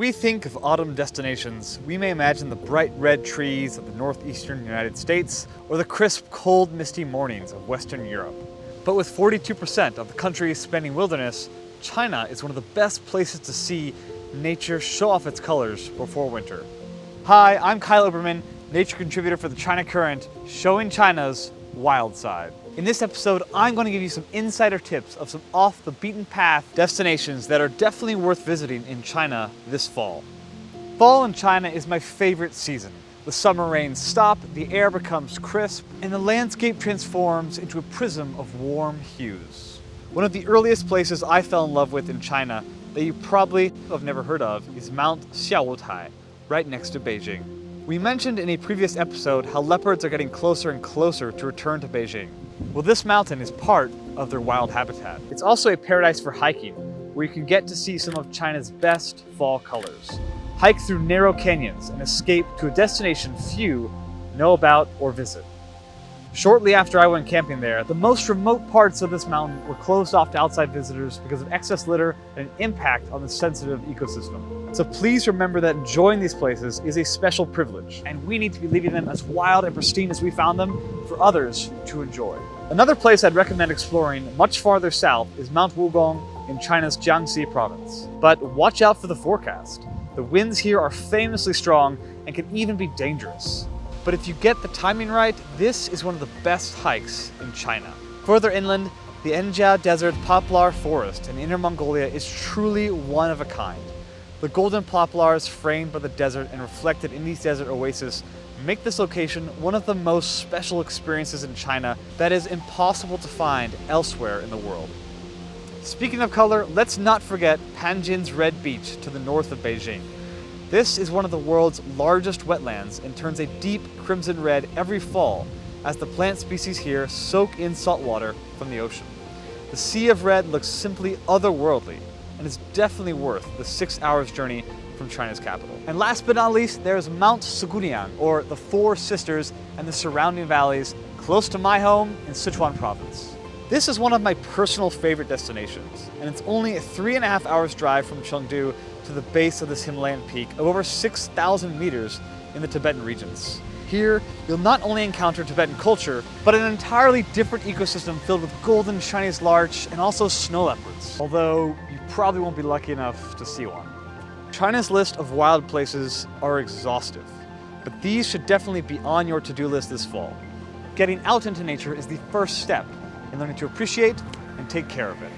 we think of autumn destinations, we may imagine the bright red trees of the northeastern United States or the crisp, cold, misty mornings of Western Europe. But with 42% of the country spanning wilderness, China is one of the best places to see nature show off its colors before winter. Hi, I'm Kyle Obermann, nature contributor for the China Current, showing China's wild side. In this episode, I'm going to give you some insider tips of some off-the-beaten-path destinations that are definitely worth visiting in China this fall. Fall in China is my favorite season. The summer rains stop, the air becomes crisp, and the landscape transforms into a prism of warm hues. One of the earliest places I fell in love with in China that you probably have never heard of is Mount Xiaotai, right next to Beijing. We mentioned in a previous episode how leopards are getting closer and closer to return to Beijing. Well, this mountain is part of their wild habitat. It's also a paradise for hiking, where you can get to see some of China's best fall colors. Hike through narrow canyons and escape to a destination few know about or visit. Shortly after I went camping there, the most remote parts of this mountain were closed off to outside visitors because of excess litter and an impact on the sensitive ecosystem. So please remember that enjoying these places is a special privilege, and we need to be leaving them as wild and pristine as we found them for others to enjoy. Another place I'd recommend exploring much farther south is Mount Wugong in China's Jiangxi province. But watch out for the forecast. The winds here are famously strong and can even be dangerous. But if you get the timing right, this is one of the best hikes in China. Further inland, the Enjiao Desert Poplar Forest in Inner Mongolia is truly one of a kind. The golden poplars framed by the desert and reflected in these desert oases make this location one of the most special experiences in China that is impossible to find elsewhere in the world. Speaking of color, let's not forget Panjin's Red Beach to the north of Beijing. This is one of the world's largest wetlands and turns a deep crimson red every fall as the plant species here soak in salt water from the ocean. The sea of red looks simply otherworldly and is definitely worth the 6 hours journey from China's capital. And last but not least, there's Mount Siguniang, or the Four Sisters, and the surrounding valleys close to my home in Sichuan province. This is one of my personal favorite destinations, and it's only a 3.5 hours drive from Chengdu to the base of this Himalayan peak of over 6,000 meters in the Tibetan regions. Here, you'll not only encounter Tibetan culture, but an entirely different ecosystem filled with golden Chinese larch and also snow leopards, although you probably won't be lucky enough to see one. China's list of wild places are exhaustive, but these should definitely be on your to-do list this fall. Getting out into nature is the first step in learning to appreciate and take care of it.